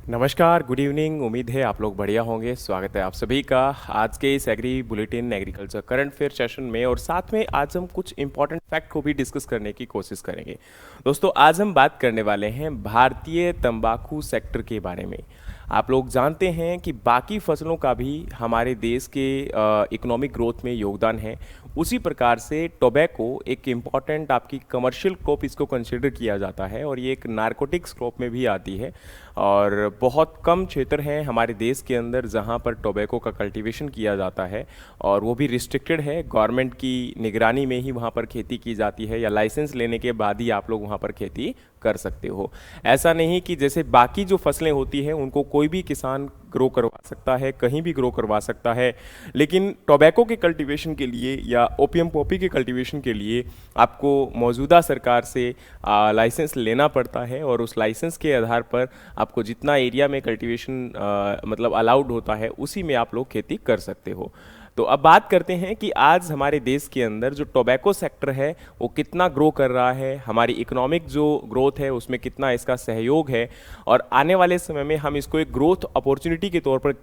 नमस्कार, good evening. उम्मीद है आप लोग बढ़िया होंगे। स्वागत है आप सभी का आज के इस agri bulletin agriculture current affair session में। और साथ में आज हम कुछ इंपॉर्टेंट फैक्ट को भी डिस्कस करने की कोशिश करेंगे। दोस्तों, आज हम बात करने वाले हैं भारतीय तंबाकू सेक्टर के बारे में। आप लोग जानते हैं कि बाकी फसलों का भी हमारे देश के इकोनॉमिक ग्रोथ में योगदान है। उसी प्रकार से टोबैको एक इम्पॉर्टेंट आपकी कमर्शियल क्रॉप इसको कंसिडर किया जाता है और ये एक नारकोटिक्स क्रॉप में भी आती है। और बहुत कम क्षेत्र हैं हमारे देश के अंदर जहाँ पर टोबैको का कल्टीवेशन किया जाता है, और वो भी रिस्ट्रिक्टेड है। गवर्नमेंट की निगरानी में ही वहाँ पर खेती की जाती है, या लाइसेंस लेने के बाद ही आप लोग वहाँ पर खेती कर सकते हो। ऐसा नहीं कि जैसे बाकी जो फसलें होती हैं उनको कोई भी किसान ग्रो करवा सकता है, कहीं भी ग्रो करवा सकता है, लेकिन टोबैको के कल्टीवेशन के लिए या ओपियम पॉपी के कल्टीवेशन के लिए आपको मौजूदा सरकार से लाइसेंस लेना पड़ता है। और उस लाइसेंस के आधार पर आपको जितना एरिया में कल्टीवेशन मतलब अलाउड होता है उसी में आप लोग खेती कर सकते हो। तो अब बात करते हैं कि आज हमारे देश के अंदर जो टोबैको सेक्टर है वो कितना ग्रो कर रहा है, हमारी इकोनॉमिक जो ग्रोथ है उसमें कितना इसका सहयोग है, और आने वाले समय में हम इसको एक ग्रोथ अपॉर्चुनिटी के तौर पर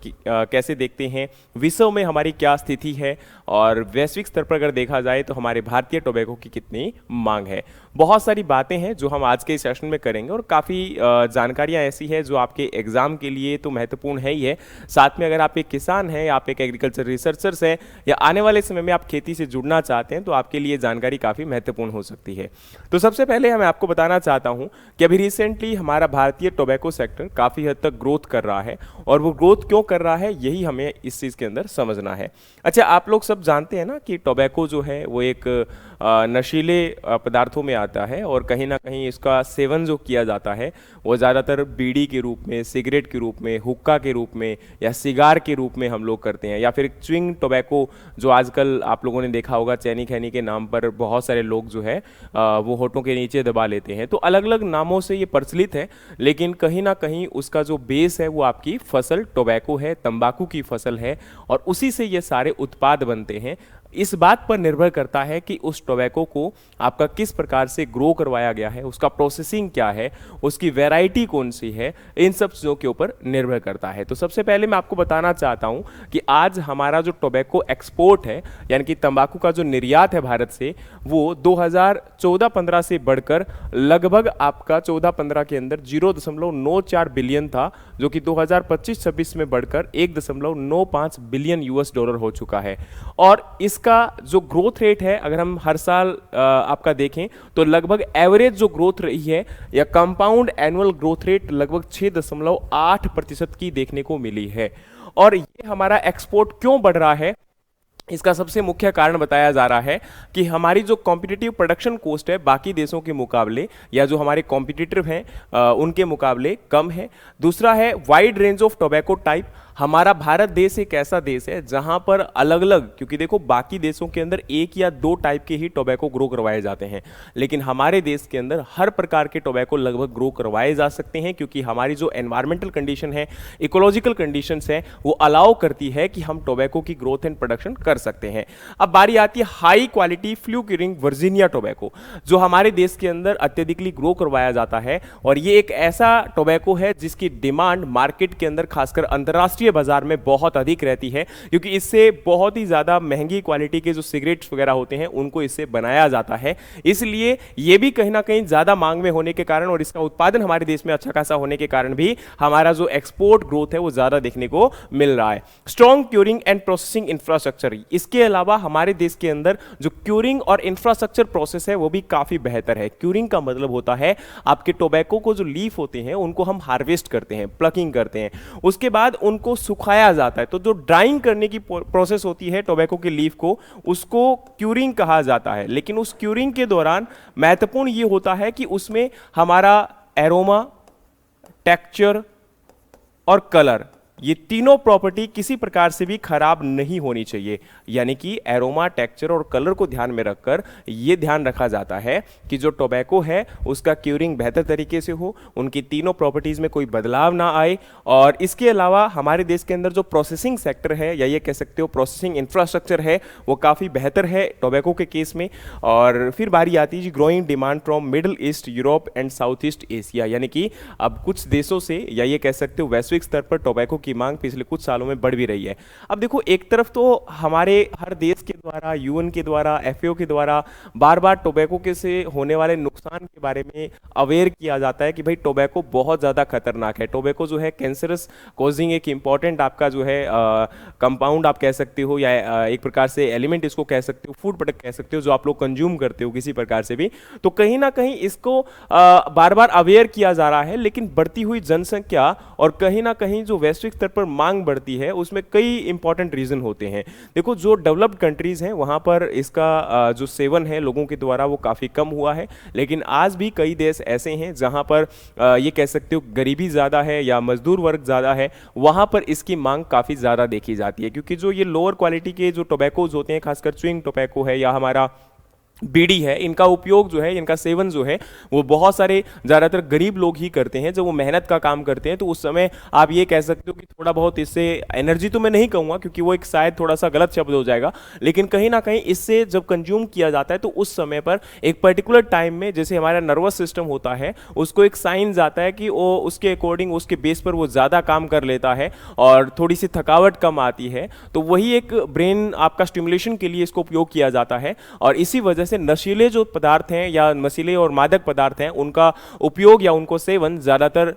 कैसे देखते हैं, विश्व में हमारी क्या स्थिति है, और वैश्विक स्तर पर अगर देखा जाए तो हमारे भारतीय टोबैको की कितनी मांग है। बहुत सारी बातें हैं जो हम आज के इस सेशन में करेंगे, और काफ़ी जानकारियां ऐसी है जो आपके एग्जाम के लिए तो महत्वपूर्ण है ही है। साथ में अगर आप एक किसान हैं, आप एक एग्रीकल्चर रिसर्चर्स हैं, या आने वाले समय में आप खेती से जुड़ना चाहते हैं, तो आपके लिए जानकारी काफ़ी महत्वपूर्ण हो सकती है। तो सबसे पहले मैं आपको बताना चाहता हूं कि अभी रिसेंटली हमारा भारतीय टोबैको सेक्टर काफ़ी हद तक ग्रोथ कर रहा है, और वो ग्रोथ क्यों कर रहा है यही हमें इस चीज़ के अंदर समझना है। अच्छा, आप लोग सब जानते हैं ना कि टोबैको जो है वो एक नशीले पदार्थों में आता है, और कहीं ना कहीं इसका सेवन जो किया जाता है वो ज़्यादातर बीड़ी के रूप में, सिगरेट के रूप में, हुक्का के रूप में, या सिगार के रूप में हम लोग करते हैं, या फिर च्युइंग टोबैको जो आजकल आप लोगों ने देखा होगा चैनी खैनी के नाम पर बहुत सारे लोग जो है वो होठों के नीचे दबा लेते हैं। तो अलग अलग नामों से ये प्रचलित है, लेकिन कहीं ना कहीं उसका जो बेस है वो आपकी फसल टोबैको है, तंबाकू की फसल है, और उसी से ये सारे उत्पाद बनते हैं। इस बात पर निर्भर करता है कि उस टोबैको को आपका किस प्रकार से ग्रो करवाया गया है, उसका प्रोसेसिंग क्या है, उसकी वैरायटी कौन सी है, इन सब चीज़ों के ऊपर निर्भर करता है। तो सबसे पहले मैं आपको बताना चाहता हूं कि आज हमारा जो टोबैको एक्सपोर्ट है, यानी कि तंबाकू का जो निर्यात है भारत से, वो 2014-15 से बढ़कर लगभग आपका 14-15 के अंदर 0.94 बिलियन था, जो कि 2025-26 में बढ़कर 1.95 बिलियन यूएस डॉलर हो चुका है। और इसका जो ग्रोथ रेट है, अगर हम हर साल आपका देखें तो लगभग एवरेज जो ग्रोथ रही है, या कंपाउंड एनुअल ग्रोथ रेट लगभग 6.8% की देखने को मिली है। और ये हमारा एक्सपोर्ट क्यों बढ़ रहा है, इसका सबसे मुख्य कारण बताया जा रहा है कि हमारी जो कॉम्पिटिटिव प्रोडक्शन कॉस्ट है बाकी देशों के मुकाबले, या जो हमारे कॉम्पिटिटर हैं उनके मुकाबले कम है। दूसरा है wide range of tobacco type. हमारा भारत देश एक ऐसा देश है जहां पर अलग अलग, क्योंकि देखो बाकी देशों के अंदर एक या दो टाइप के ही टोबैको ग्रो करवाए जाते हैं, लेकिन हमारे देश के अंदर हर प्रकार के टोबैको लगभग ग्रो करवाए जा सकते हैं, क्योंकि हमारी जो एनवायरमेंटल कंडीशन है, इकोलॉजिकल कंडीशंस है, वो अलाउ करती है कि हम टोबैको की ग्रोथ एंड प्रोडक्शन कर सकते हैं। अब बारी आती है high quality flu curing Virginia tobacco, जो हमारे देश के अंदर अत्यधिकली ग्रो करवाया जाता है। और ये एक ऐसा टोबैको है जिसकी डिमांड मार्केट के अंदर खासकर अंतरराष्ट्रीय बाजार में बहुत अधिक रहती है, क्योंकि इससे बहुत ही ज्यादा महंगी क्वालिटी के जो सिगरेट्स वगैरह होते हैं उनको इससे बनाया जाता है। इसलिए ये भी कहीं ना कहीं ज्यादा मांग में होने के कारण, और इसका उत्पादन हमारे देश में अच्छा खासा होने के कारण भी हमारा जो एक्सपोर्ट ग्रोथ है वो ज्यादा देखने को मिल रहा है। Strong curing and processing infrastructure, इसके अलावा हमारे देश के अंदर जो क्यूरिंग और इंफ्रास्ट्रक्चर प्रोसेस है वो भी काफी बेहतर है। क्यूरिंग का मतलब होता है आपके टोबैको को जो लीफ होते हैं उनको हम हार्वेस्ट करते हैं, प्लकिंग करते हैं, उसके बाद उनको सुखाया जाता है। तो जो ड्राइंग करने की प्रोसेस होती है टोबैको के लीफ को, उसको क्यूरिंग कहा जाता है। लेकिन उस क्यूरिंग के दौरान महत्वपूर्ण ये होता है कि उसमें हमारा एरोमा, टेक्सचर और कलर, ये तीनों प्रॉपर्टी किसी प्रकार से भी खराब नहीं होनी चाहिए। यानी कि एरोमा, टेक्सचर और कलर को ध्यान में रखकर ये ध्यान रखा जाता है कि जो टोबैको है उसका क्यूरिंग बेहतर तरीके से हो, उनकी तीनों प्रॉपर्टीज में कोई बदलाव ना आए। और इसके अलावा हमारे देश के अंदर जो प्रोसेसिंग सेक्टर है या ये कह सकते हो प्रोसेसिंग इंफ्रास्ट्रक्चर है वो काफ़ी बेहतर है टोबैको के केस में। और फिर बारी आती है जी growing demand from Middle East, Europe and South East Asia. यानी कि अब कुछ देशों से या ये कह सकते हो वैश्विक स्तर पर टोबैको की मांग पिछले कुछ सालों में बढ़ भी रही है। अब देखो, एक तरफ तो हमारे हर देश के द्वारा, यूएन के द्वारा, एफएओ के द्वारा बार बार टोबैको के से होने वाले नुकसान के बारे में अवेयर किया जाता है कि भाई टोबैको बहुत ज़्यादा खतरनाक है। टोबैको जो है कैंसरस कॉजिंग एक इंपॉर्टेंट आपका जो है कंपाउंड आप कह सकते हो, या एक प्रकार से एलिमेंट इसको कह सकते हो, फूड प्रोडक्ट कह सकते हो, जो आप लोग कंज्यूम करते हो किसी प्रकार से भी। तो कहीं ना कहीं इसको बार बार अवेयर किया जा रहा है, लेकिन बढ़ती हुई जनसंख्या और कहीं ना कहीं जो वैश्विक स्तर पर मांग बढ़ती है उसमें कई इंपॉर्टेंट रीजन होते हैं। देखो, जो डेवलप्ड कंट्रीज हैं वहां पर इसका जो सेवन है लोगों के द्वारा वो काफी कम हुआ है, लेकिन आज भी कई देश ऐसे हैं जहां पर ये कह सकते हो गरीबी ज्यादा है या मजदूर वर्ग ज्यादा है, वहां पर इसकी मांग काफी ज्यादा देखी जाती है। क्योंकि जो ये लोअर क्वालिटी के जो टोबैकोज होते हैं, खासकर च्युइंग टोबैको है या हमारा बीड़ी है, इनका उपयोग जो है, इनका सेवन जो है वो बहुत सारे ज़्यादातर गरीब लोग ही करते हैं। जब वो मेहनत का काम करते हैं तो उस समय आप ये कह सकते हो कि थोड़ा बहुत इससे एनर्जी, तो मैं नहीं कहूँगा क्योंकि वो एक शायद थोड़ा सा गलत शब्द हो जाएगा, लेकिन कहीं ना कहीं इससे जब कंज्यूम किया जाता है तो उस समय पर एक पर्टिकुलर टाइम में जैसे हमारा नर्वस सिस्टम होता है उसको एक साइंस आता है कि वो उसके अकॉर्डिंग, उसके बेस पर वो ज़्यादा काम कर लेता है और थोड़ी सी थकावट कम आती है। तो वही एक ब्रेन आपका स्टिमुलेशन के लिए इसको उपयोग किया जाता है। और इसी वजह से नशीले जो पदार्थ हैं या नशीले और मादक पदार्थ हैं उनका उपयोग या उनको सेवन ज्यादातर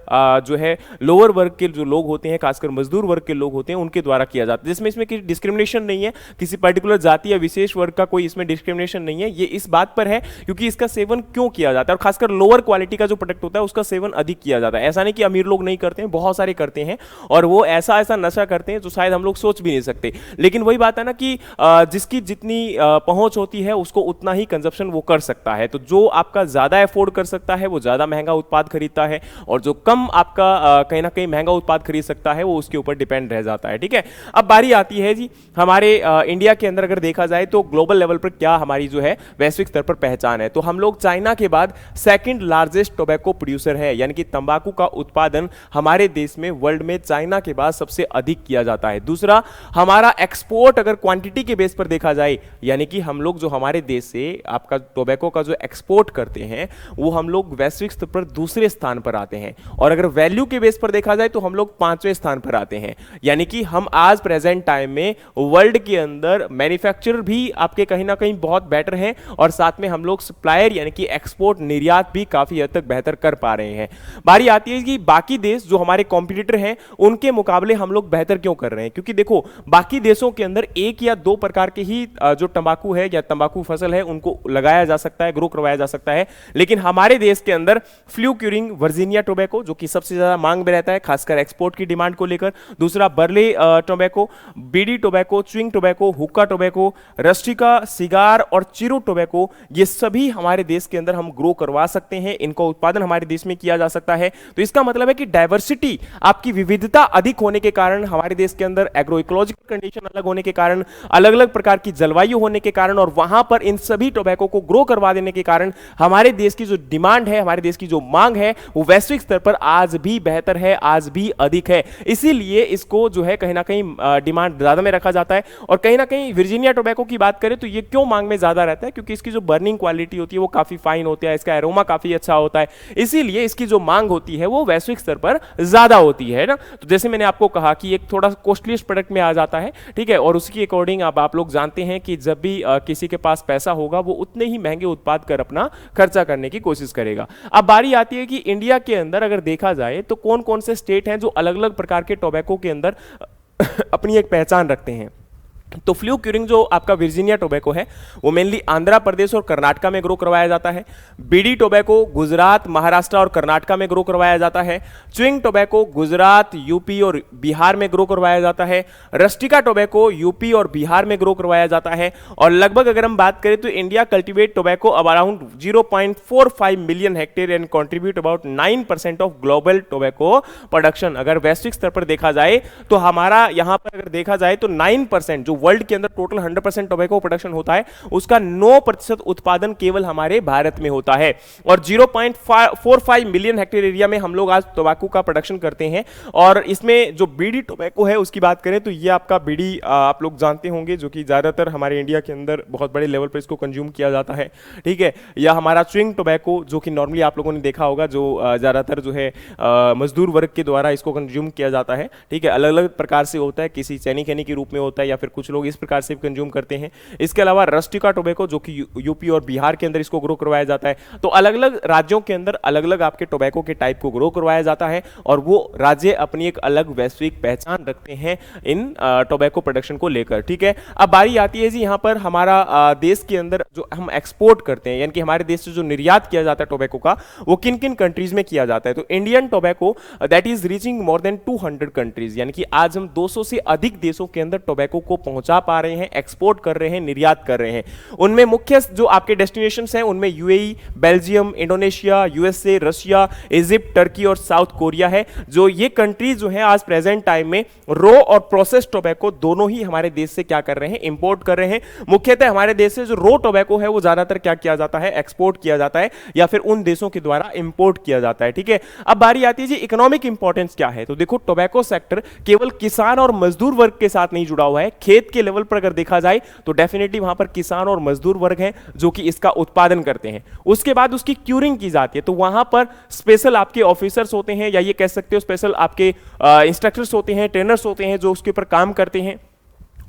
जो है लोअर वर्ग के जो लोग होते हैं, खासकर मजदूर वर्ग के लोग होते हैं, उनके द्वारा किया जाता है, जिसमें इसमें किसी डिस्क्रिमिनेशन नहीं है, किसी पर्टिकुलर जाति या विशेष वर्ग का कोई इसमें डिस्क्रिमिनेशन नहीं है। ये इस बात पर है क्योंकि इसका सेवन क्यों किया जाता है, और खासकर लोअर क्वालिटी का जो प्रोडक्ट होता है उसका सेवन अधिक किया जाता है। ऐसा नहीं कि अमीर लोग नहीं करते हैं, बहुत सारे करते हैं और वो ऐसा ऐसा नशा करते हैं जो शायद हम लोग सोच भी नहीं सकते। लेकिन वही बात है ना कि जिसकी जितनी पहुंच होती है उसको उतना ही कंजप्शन वो कर सकता है। तो जो आपका ज्यादा अफोर्ड कर सकता है वो ज्यादा महंगा उत्पाद खरीदता है, और जो कम आपका कहीं ना कहीं महंगा उत्पाद खरीद सकता है वो उसके ऊपर डिपेंड रह जाता है। ठीक है, अब बारी आती है जी हमारे इंडिया के अंदर अगर देखा जाए तो ग्लोबल लेवल पर क्या हमारी जो है वैश्विक स्तर पर पहचान है। तो हम लोग चाइना के बाद सेकंड लार्जेस्ट टोबैको प्रोड्यूसर है, यानी कि तंबाकू का उत्पादन हमारे देश में वर्ल्ड में चाइना के बाद सबसे अधिक किया जाता है। दूसरा, हमारा एक्सपोर्ट अगर क्वांटिटी के बेस पर देखा जाए, यानी कि हम लोग जो हमारे देश से आपका टोबैको का जो एक्सपोर्ट करते हैं वो हम लोग वैश्विक स्तर पर दूसरे स्थान पर आते हैं। और अगर वैल्यू के बेस पर देखा जाए तो हम लोग 5वें स्थान पर आते हैं। यानी कि हम आज प्रेजेंट टाइम में वर्ल्ड के अंदर मैन्युफैक्चरर भी आपके कहीं ना कहीं बहुत बेटर हैं, और साथ में हम लोग सप्लायर यानी कि एक्सपोर्ट निर्यात भी काफी हद तक बेहतर कर पा रहे हैं। बारी आती है कि बाकी देश जो हमारे कॉम्पिटिटर हैं उनके मुकाबले हम लोग बेहतर क्यों कर रहे हैं। क्योंकि देखो, बाकी देशों के अंदर एक या दो प्रकार के ही जो तंबाकू है या तंबाकू फसल है उनको लगाया जा सकता है, ग्रो करवाया जा सकता है। लेकिन हमारे देश के अंदर फ्लू क्यूरिंग वर्जीनिया टोबैको जो कि सबसे ज्यादा मांग में रहता है, खासकर एक्सपोर्ट की डिमांड को लेकर। दूसरा, burley tobacco, bidi tobacco, chewing tobacco, hookah tobacco, rustica, cigar और चिरो टोबैको, ये सभी हमारे देश के अंदर हम ग्रो करवा सकते हैं, इनका उत्पादन हमारे देश में किया जा सकता है। तो इसका मतलब है कि डाइवर्सिटी, आपकी विविधता अधिक होने के कारण, हमारे देश के अंदर एग्रो इकोलॉजिकल कंडीशन अलग होने के कारण, अलग अलग प्रकार की जलवायु होने के कारण, और वहां पर इन सभी टोबैको को ग्रो करवा देने के कारण हमारे देश की जो डिमांड है, हमारे देश की जो मांग है वो वैश्विक स्तर पर आज भी बेहतर है, आज भी अधिक है। इसीलिए इसको जो है कहीं ना कहीं डिमांड ज्यादा में रखा जाता है। और कहीं ना कहीं वर्जीनिया टोबैको की बात करें तो ये क्यों मांग में ज्यादा रहता है, क्योंकि इसकी जो बर्निंग क्वालिटी होती है वो काफी फाइन होती है, इसका एरोमा काफी अच्छा होता है, इसीलिए इसकी जो मांग होती है वो वैश्विक स्तर पर ज्यादा होती है ना। तो जैसे मैंने आपको कहा कि एक थोड़ा कॉस्टलीस्ट प्रोडक्ट में आ जाता है, ठीक है, और उसकी अकॉर्डिंग अब आप लोग जानते हैं कि जब भी किसी के पास पैसा होगा वो उतने ही महंगे उत्पाद कर अपना खर्चा करने की कोशिश करेगा। अब बारी आती है कि इंडिया के अंदर अगर देखा जाए तो कौन कौन से स्टेट हैं जो अलग अलग प्रकार के टोबैको के अंदर अपनी एक पहचान रखते हैं। तो फ्लू क्यूरिंग जो आपका वर्जीनिया टोबैको है वो मेनली आंध्र प्रदेश और कर्नाटका में ग्रो करवाया जाता है। बीडी टोबैको गुजरात, महाराष्ट्र और कर्नाटका में ग्रो करवाया जाता है। च्युइंग टोबैको गुजरात, यूपी और बिहार में ग्रो करवाया जाता है। रस्टिका टोबैको यूपी और बिहार में ग्रो करवाया जाता है। और लगभग अगर हम बात करें तो India cultivate tobacco around 0.45 million hectare and contribute about 9% of global tobacco production. अगर वैश्विक स्तर पर देखा जाए तो हमारा यहां पर अगर देखा जाए तो 9% जो वर्ल्ड के अंदर टोटल 100% टोबैको प्रोडक्शन होता है उसका 9% उत्पादन केवल हमारे भारत में होता है। और 0.45 मिलियन हेक्टेयर एरिया में हम लोग आज टोबैको का प्रोडक्शन करते हैं। और इसमें जो बीडी टोबैको है उसकी बात करें तो ये आपका बीडी आप लोग जानते होंगे जो कि ज्यादातर हमारे इंडिया के अंदर बहुत बड़े लेवल पर इसको कंज्यूम किया जाता है, ठीक है। या हमारा च्युइंग टोबैको जो कि नॉर्मली आप लोगों ने देखा होगा जो ज्यादातर जो है मजदूर वर्ग के द्वारा इसको कंज्यूम किया जाता है, ठीक है। अलग अलग प्रकार से होता है, किसी चैनी कैनी के रूप में होता है या फिर कुछ लोग इस प्रकार से कंज्यूम करते हैं। इसके अलावा रस्टिका टोबैको जो कि यूपी और बिहार के अंदर इसको ग्रो करवाया जाता है। तो अलग अलग राज्यों के अंदर अलग अलग आपके टोबैको के टाइप को ग्रो करवाया जाता है और वो राज्य अपनी एक अलग वैश्विक पहचान रखते हैं इन टोबैको प्रोडक्शन को लेकर, ठीक है। अब बारी आती है जी यहाँ पर हमारा देश के अंदर जो हम एक्सपोर्ट करते हैं यानी कि हमारे देश से जो निर्यात किया जाता है टोबैको का वो किन किन कंट्रीज में किया जाता है। तो Indian tobacco that is reaching more than 200 countries, यानी कि आज हम 200 से अधिक देशों के अंदर टोबैको को पहुंचा पा रहे हैं, एक्सपोर्ट कर रहे हैं, निर्यात कर रहे हैं। उनमें मुख्य जो आपके डेस्टिनेशंस हैं उनमें UAE, Belgium, Indonesia, USA, Russia, Egypt, Turkey और साउथ कोरिया है। जो ये कंट्रीज जो है आज प्रेजेंट टाइम में रो और प्रोसेस टोबैको दोनों ही हमारे देश से क्या कर रहे हैं, इंपोर्ट कर रहे हैं। मुख्यतः हमारे देश से जो रो टोबैको है वो ज्यादातर क्या किया जाता है, एक्सपोर्ट किया जाता है या फिर उन देशों के द्वारा इंपोर्ट किया जाता है, ठीक है। अब बारी आती है जी इकोनॉमिक इंपॉर्टेंस क्या है। तो देखो टोबैको सेक्टर केवल किसान और मजदूर वर्ग के साथ नहीं जुड़ा हुआ है, खेत के लेवल पर अगर देखा जाए तो डेफिनेटली वहां पर किसान और मजदूर वर्ग हैं जो कि इसका उत्पादन करते हैं। उसके बाद उसकी क्यूरिंग की जाती है, तो वहां पर स्पेशल आपके ऑफिसर्स होते हैं या ये कह सकते हो स्पेशल आपके इंस्ट्रक्टर्स होते हैं, ट्रेनर्स होते हैं जो उसके ऊपर काम करते हैं।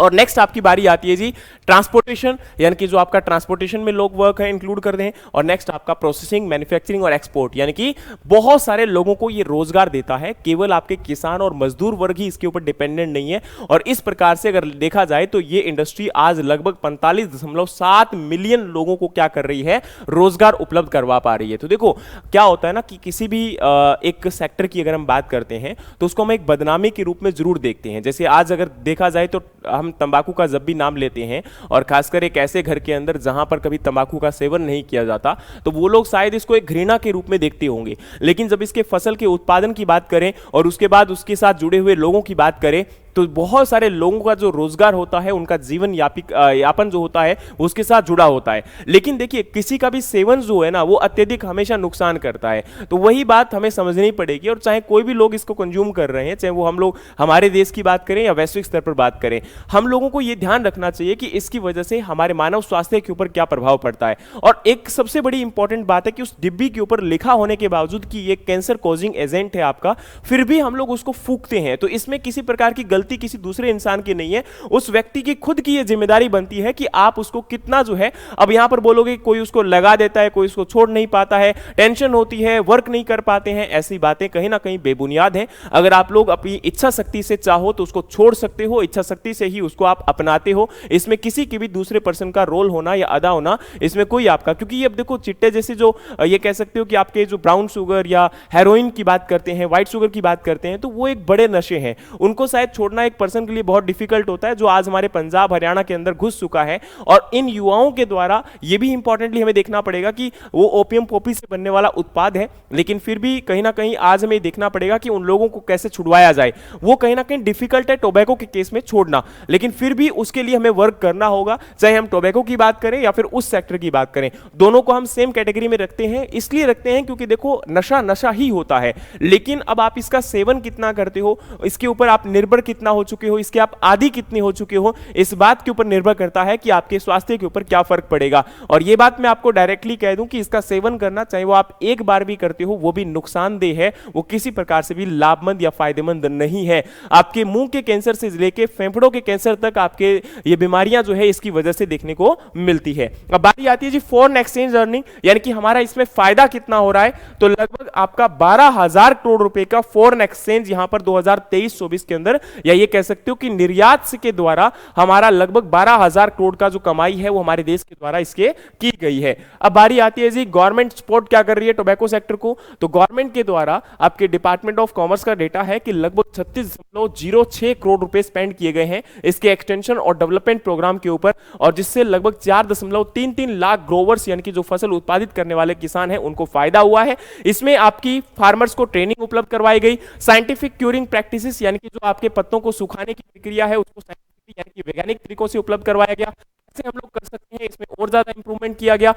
और नेक्स्ट आपकी बारी आती है जी ट्रांसपोर्टेशन, यानी कि जो आपका ट्रांसपोर्टेशन में लोग वर्क है इंक्लूड कर दें। और नेक्स्ट आपका प्रोसेसिंग, मैन्युफैक्चरिंग और एक्सपोर्ट, यानी कि बहुत सारे लोगों को ये रोजगार देता है। केवल आपके किसान और मजदूर वर्ग ही इसके ऊपर डिपेंडेंट नहीं है। और इस प्रकार से अगर देखा जाए तो ये इंडस्ट्री आज लगभग 45.7 मिलियन लोगों को क्या कर रही है, रोजगार उपलब्ध करवा पा रही है। तो देखो क्या होता है ना कि किसी भी एक सेक्टर की अगर हम बात करते हैं तो उसको हम एक बदनामी के रूप में जरूर देखते हैं। जैसे आज अगर देखा जाए तो हम तंबाकू का जब भी नाम लेते हैं और खासकर एक ऐसे घर के अंदर जहां पर कभी तंबाकू का सेवन नहीं किया जाता तो वो लोग शायद इसको एक घृणा के रूप में देखते होंगे। लेकिन जब इसके फसल के उत्पादन की बात करें और उसके बाद उसके साथ जुड़े हुए लोगों की बात करें तो बहुत सारे लोगों का जो रोजगार होता है, उनका जीवन यापन जो होता है उसके साथ जुड़ा होता है। लेकिन देखिए किसी का भी सेवन जो है ना वो अत्यधिक हमेशा नुकसान करता है। तो वही बात हमें समझनी पड़ेगी। और चाहे कोई भी लोग इसको कंज्यूम कर रहे हैं, चाहे वो हम लोग हमारे देश की बात करें या वैश्विक स्तर पर बात करें, हम लोगों को यह ध्यान रखना चाहिए कि इसकी वजह से हमारे मानव स्वास्थ्य के ऊपर क्या प्रभाव पड़ता है। और एक सबसे बड़ी इंपॉर्टेंट बात है कि उस डिब्बी के ऊपर लिखा होने के बावजूद कि ये कैंसर कॉजिंग एजेंट है आपका, फिर भी हम लोग उसको फूंकते हैं। तो इसमें किसी प्रकार की गलती किसी दूसरे इंसान की नहीं है, उस व्यक्ति की खुद की यह जिम्मेदारी बनती है कि आप उसको कितना जो है, अब यहां पर बोलोगे कोई उसको लगा देता है, कोई उसको छोड़ नहीं पाता है, टेंशन होती है, वर्क नहीं कर पाते हैं, ऐसी बातें कहीं ना कहीं बेबुनियाद हैं। अगर आप लोग अपनी इच्छा शक्ति से चाहो तो उसको छोड़ सकते हो, इच्छा शक्ति से ही उसको आप अपनाते हो। इसमें किसी की भी दूसरे पर्सन का रोल होना या अदा होना इसमें कोई आपका, क्योंकि ये अब देखो चिट्टे जैसे जो ये कह सकते हो कि आपके जो ब्राउन शुगर या हेरोइन की बात करते हैं, व्हाइट शुगर की बात करते हैं, तो वो एक बड़े नशे हैं। उनको शायद छोड़ना एक पर्सन के लिए बहुत डिफिकल्ट होता है, जो आज हमारे पंजाब हरियाणा के अंदर घुस चुका है। और इन युवाओं के द्वारा यह भी इंपॉर्टेंटली हमें देखना पड़ेगा कि वो ओपियम पॉपी से बनने वाला उत्पाद है, लेकिन फिर भी कहीं ना कहीं आज हमें देखना पड़ेगा कि उन लोगों को कैसे छुड़वाया जाए। वो कहीं ना कहीं डिफिकल्ट है टोबैको के केस में छोड़ना, लेकिन फिर भी उसके लिए हमें वर्क करना होगा, चाहे हम टोबैको की बात करें या फिर उस सेक्टर की बात करें। दोनों को हम सेम कैटेगरी में रखते हैं, इसलिए रखते हैं क्योंकि देखो नशा नशा ही होता है, लेकिन अब आप इसका सेवन कितना करते हो, इसके ऊपर आप निर्भर कितना हो चुके हो, इसके आप आदी कितने हो चुके हो, इस बात के ऊपर निर्भर करता है कि आपके स्वास्थ्य के ऊपर क्या फर्क पड़ेगा। और यह बात मैं आपको डायरेक्टली कह दूं कि इसका सेवन करना, चाहे वो आप एक बार भी करते हो, वो भी नुकसानदेह है, वो किसी प्रकार से भी लाभमंद या फायदेमंद नहीं है। आपके मुंह के कैंसर से लेकर फेफड़ों के कैंसर तक आपके ये बीमारियां जो है इसकी वजह से देखने को मिलती है। अब बारी आती है जी फॉरेन एक्सचेंज अर्निंग, यानी कि हमारा इसमें फायदा कितना हो रहा है। तो लगभग आपका 12,000 करोड़ रुपए का फॉरेन एक्सचेंज यहां पर 2023-24 के अंदर या ये कह सकते हो कि निर्यात से के द्वारा हमारा लगभग 12,000 करोड़ का जो कमाई है वो हमारे देश के द्वारा इसके की गई है। अब बारी आती है जी गवर्नमेंट सपोर्ट क्या कर रही है टोबैको सेक्टर को, तो गवर्नमेंट के द्वारा आपके डिपार्टमेंट ऑफ कॉमर्स का डेटा है कि लगभग 36.06 करोड़ रुपए स्पेंड किए गए हैं इसके एक्सटेंशन और डेवलपमेंट प्रोग्राम के ऊपर, और जिससे लगभग 4.33 लाख ग्रोवर्स यानी कि जो फसल उत्पादित करने वाले किसान हैं उनको फायदा हुआ है। इसमें आपकी फार्मर्स को ट्रेनिंग उपलब्ध करवाई गई, साइंटिफिक क्यूरिंग प्रैक्टिसेस यानी कि जो आपके पत्तों को सुखाने की प्रक्रिया है उसको साइंटिफिक यानी कि वैज्ञानिक तरीकों से उपलब्ध करवाया गया। कैसे हम लोग कर सकते हैं, इसमें और ज्यादा इंप्रूवमेंट किया गया,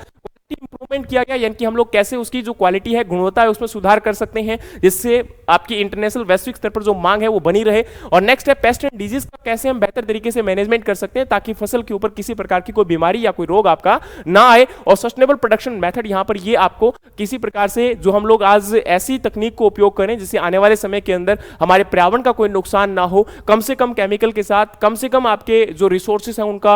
इंप्रूवमेंट किया गया यानी कि हम लोग कैसे उसकी जो क्वालिटी है, गुणवत्ता है, उसमें सुधार कर सकते हैं जिससे आपकी इंटरनेशनल वैश्विक स्तर पर जो मांग है वो बनी रहे। और नेक्स्ट है पेस्ट एंड डिजीज का कैसे हम बेहतर तरीके से मैनेजमेंट कर सकते हैं ताकि फसल के ऊपर किसी प्रकार की कोई बीमारी या कोई रोग आपका ना आए। और सस्टेनेबल प्रोडक्शन मेथड यहां पर ये आपको किसी प्रकार से जो हम लोग आज ऐसी तकनीक को उपयोग करें जिससे आने वाले समय के अंदर हमारे पर्यावरण का कोई नुकसान ना हो, कम से कम केमिकल के साथ, कम से कम आपके जो रिसोर्सेस हैं उनका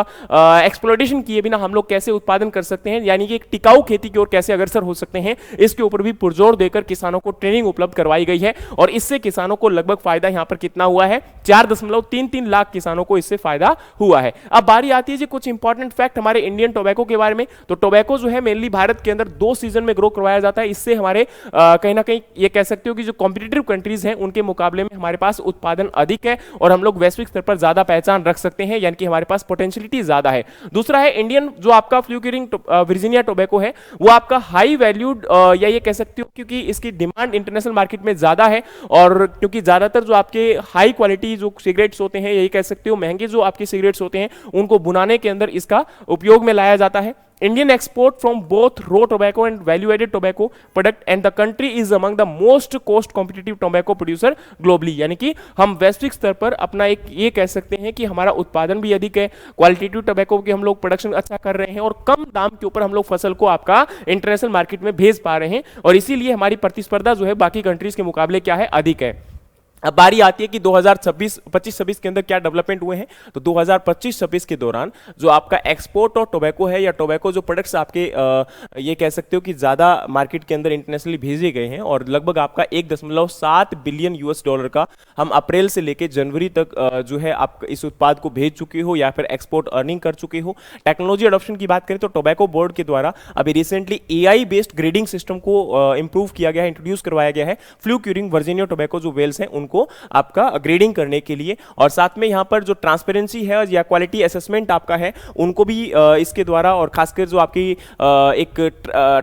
एक्सप्लॉयटेशन किए बिना हम लोग कैसे उत्पादन कर सकते हैं, यानी कि एक टिकाऊ खेती की ओर कैसे अग्रसर हो सकते हैं, इसके ऊपर भी पुरजोर देकर किसानों को ट्रेनिंग उपलब्ध करवाई गई है। और इससे किसानों को लगभग फायदा यहां पर कितना हुआ है, 4.33 लाख किसानों को इससे फायदा हुआ है। अब बारी आती है जी कुछ इंपॉर्टेंट फैक्ट हमारे इंडियन टोबैको के बारे में। तो टोबैको जो है मेनली भारत के अंदर 2 सीजन में ग्रो करवाया जाता है। इससे हमारे कहीं ना कहीं ये कह सकते हो कि जो कॉम्पिटिटिव कंट्रीज हैं उनके मुकाबले में हमारे पास उत्पादन अधिक है और हम लोग वैश्विक स्तर पर ज्यादा पहचान रख सकते हैं, यानी कि हमारे पास पोटेंशियलिटी ज्यादा है। दूसरा है इंडियन जो आपका फ्लूक्यूरिंग वर्जीनिया टोबैको है वो आपका हाई वैल्यूड या ये कह सकते हो क्योंकि इसकी डिमांड इंटरनेशनल मार्केट में ज्यादा है, और क्योंकि ज्यादातर जो आपके हाई क्वालिटी जो सिगरेट्स होते हैं, यही कह सकते हो महंगे जो आपके सिगरेट्स होते हैं उनको बुनाने के अंदर इसका उपयोग में लाया जाता है। Indian export from both raw tobacco and value-added tobacco product, and the country is among the most cost-competitive tobacco producer globally। यानी कि हम वैश्विक स्तर पर अपना एक ये कह सकते हैं कि हमारा उत्पादन भी अधिक है, क्वालिटेटिव टोबैको की हम लोग प्रोडक्शन अच्छा कर रहे हैं और कम दाम के ऊपर हम लोग फसल को आपका इंटरनेशनल मार्केट में भेज पा रहे हैं, और इसीलिए हमारी प्रतिस्पर्धा जो है बाकी कंट्रीज के मुकाबले क्या है, अधिक है। अब बारी आती है कि 2025-26 के अंदर क्या डेवलपमेंट हुए हैं। तो 2025-26 के दौरान जो आपका एक्सपोर्ट और टोबैको है या टोबैको जो प्रोडक्ट्स आपके ये कह सकते हो कि ज़्यादा मार्केट के अंदर इंटरनेशनली भेजे गए हैं, और लगभग आपका 1.7 बिलियन US डॉलर का हम अप्रैल से लेके जनवरी तक जो है आप इस उत्पाद को भेज चुके हो या फिर एक्सपोर्ट अर्निंग कर चुके हो। टेक्नोलॉजी अडॉप्शन की बात करें तो टोबैको बोर्ड के द्वारा अभी recently AI based grading system को इंप्रूव किया गया है, इंट्रोड्यूस करवाया गया है फ्लूक्यूरिंग वर्जीनिया टोबैको जो वेल्स हैं को आपका ग्रेडिंग करने के लिए। और साथ में यहां पर जो ट्रांसपेरेंसी है या क्वालिटी असेसमेंट आपका है उनको भी इसके द्वारा, और खासकर जो आपकी एक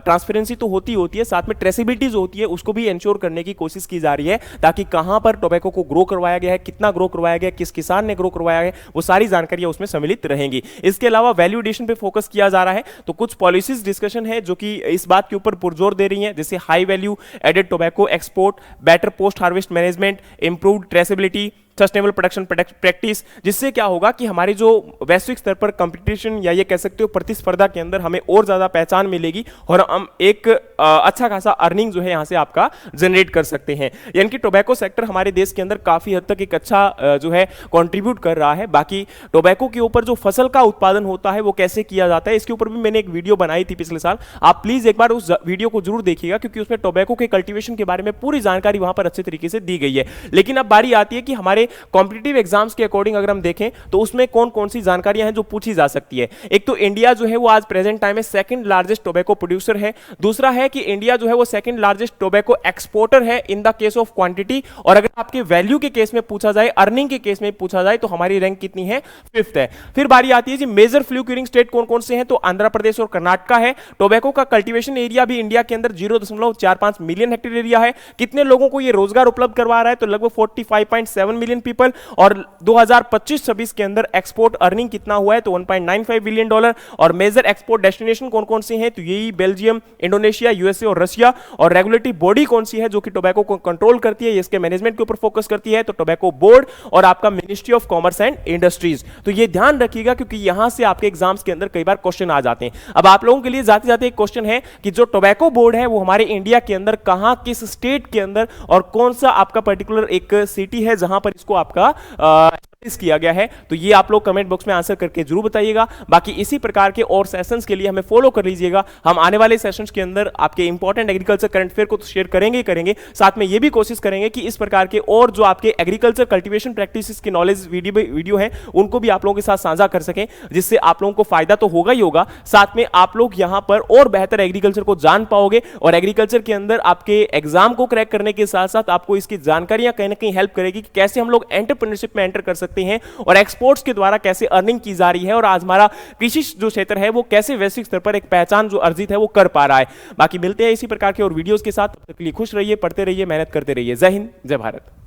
ट्रांसपेरेंसी तो होती है, साथ में ट्रेसेबिलिटी जो होती है उसको भी इंश्योर करने की कोशिश की जा रही है ताकि कहां पर टोबैको को ग्रो करवाया गया है, कितना ग्रो करवाया गया, किस किसान ने ग्रो करवाया है, वो सारी जानकारियां उसमें सम्मिलित रहेंगी। इसके अलावा वैल्यू एडिशन पे फोकस किया जा रहा है। तो कुछ पॉलिसीज डिस्कशन है जो कि इस बात के ऊपर पुरजोर दे रही हैं, जैसे high value added tobacco export, better post harvest management, improved traceability, sustainable production practice, जिससे क्या होगा कि हमारी जो वैश्विक स्तर पर कंपटीशन या ये कह सकते हो प्रतिस्पर्धा के अंदर हमें और ज्यादा पहचान मिलेगी और हम एक अच्छा खासा अर्निंग जो है यहां से आपका जनरेट कर सकते हैं। यानी कि टोबैको सेक्टर हमारे देश के अंदर काफी हद तक एक अच्छा जो है कंट्रीब्यूट कर रहा है। बाकी टोबैको के ऊपर जो फसल का उत्पादन होता है वो कैसे किया जाता है, इसके ऊपर भी मैंने एक वीडियो बनाई थी पिछले साल, आप प्लीज एक बार उस वीडियो को जरूर देखिएगा क्योंकि उसमें टोबैको के कल्टीवेशन के बारे में पूरी जानकारी वहां पर अच्छे तरीके से दी गई है। लेकिन अब बारी आती है कि हमारे कॉम्पिटिटिव एग्जाम्स के अकॉर्डिंग अगर हम देखें तो उसमें कौन कौन सी जानकारियां हैं जो पूछी जा सकती है। एक तो इंडिया जो है वो आज प्रेजेंट टाइम में सेकंड लार्जेस्ट टोबैको प्रोड्यूसर है। दूसरा है कि इंडिया जो है वो सेकंड लार्जेस्ट टोबैको एक्सपोर्टर है in the case of quantity, और अगर आपके वैल्यू के केस में पूछा जाए, अर्निंग के केस में पूछा जाए तो हमारी रैंक कितनी है, 5th है। फिर बारी आती है जी मेजर फ्लू क्यूरिंग स्टेट कौन कौन से हैं, तो आंध्र प्रदेश और कर्नाटक है। टोबैको का कल्टीवेशन एरिया भी इंडिया के अंदर 0.45 मिलियन हेक्टेयर एरिया है। कितने लोगों को ये रोजगार उपलब्ध करवा रहा है, तो लगभग 45.7 मिलियन पीपल। और 2025-26 के अंदर एक्सपोर्ट अर्निंग कितना हुआ है, तो 1.95 बिलियन डॉलर। और मेजर एक्सपोर्ट डेस्टिनेशन कौन कौन से हैं, तो यही बेल्जियम, इंडोनेशिया, यूएसए और रशिया। और रेगुलेटरी बॉडी कौन सी है जो कि टोबैको को कंट्रोल करती है, इसके मैनेजमेंट के ऊपर फोकस करती है, तो टोबैको बोर्ड और आपका ministry of commerce and industries. तो ये ध्यान रखिएगा क्योंकि यहां से आपके एग्जाम्स के अंदर कई बार क्वेश्चन आ जाते हैं। अब आप लोगों के लिए जाते जाते एक क्वेश्चन है कि जो टोबैको बोर्ड है वो हमारे इंडिया के अंदर कहां, किस स्टेट के अंदर और कौन सा आपका पर्टिकुलर एक सिटी है जहां पर इसको आपका किया गया है, तो ये आप लोग कमेंट बॉक्स में आंसर करके जरूर बताइएगा। बाकी इसी प्रकार के और सेशंस के लिए हमें फॉलो कर लीजिएगा। हम आने वाले सेशंस के अंदर आपके इंपॉर्टेंट एग्रीकल्चर करंट अफेयर को तो शेयर करेंगे ही करेंगे, साथ में ये भी कोशिश करेंगे कि इस प्रकार के और जो आपके एग्रीकल्चर कल्टीवेशन प्रैक्टिसेस की नॉलेज वीडियो है उनको भी आप लोगों के साथ साझा कर सकें, जिससे आप लोगों को फायदा तो होगा ही होगा, साथ में आप लोग यहां पर और बेहतर एग्रीकल्चर को जान पाओगे और एग्रीकल्चर के अंदर आपके एग्जाम को क्रैक करने के साथ साथ आपको इसकी जानकारियां कहीं ना कहीं हेल्प करेगी कि कैसे हम लोग एंटरप्रेन्योरशिप में एंटर कर सकते हैं और एक्सपोर्ट्स के द्वारा कैसे अर्निंग की जा रही है और आज हमारा कृषि जो क्षेत्र है वो कैसे वैश्विक स्तर पर एक पहचान जो अर्जित है वो कर पा रहा है। बाकी मिलते हैं इसी प्रकार के और वीडियोस के साथ, तब तक के लिए खुश रहिए, पढ़ते रहिए, मेहनत करते रहिए। जय हिंद, जय भारत।